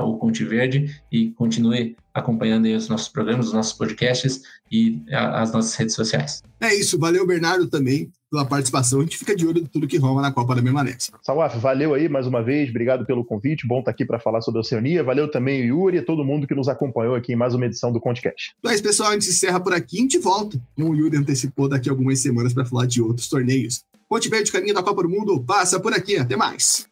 o Ponte Verde e continue acompanhando aí os nossos programas, os nossos podcasts e as nossas redes sociais.
É isso, valeu, Bernardo, também pela participação. A gente fica de olho em tudo que rola na Copa da Maionésia.
Salaf, valeu aí mais uma vez, obrigado pelo convite, bom estar aqui para falar sobre a Oceania. Valeu também o Yuri e todo mundo que nos acompanhou aqui em mais uma edição do ConteCast.
Então é isso, pessoal, a gente encerra por aqui e a gente volta. O Yuri antecipou daqui a algumas semanas para falar de outros torneios. Ponte Verde, caminho da Copa do Mundo, passa por aqui. Até mais.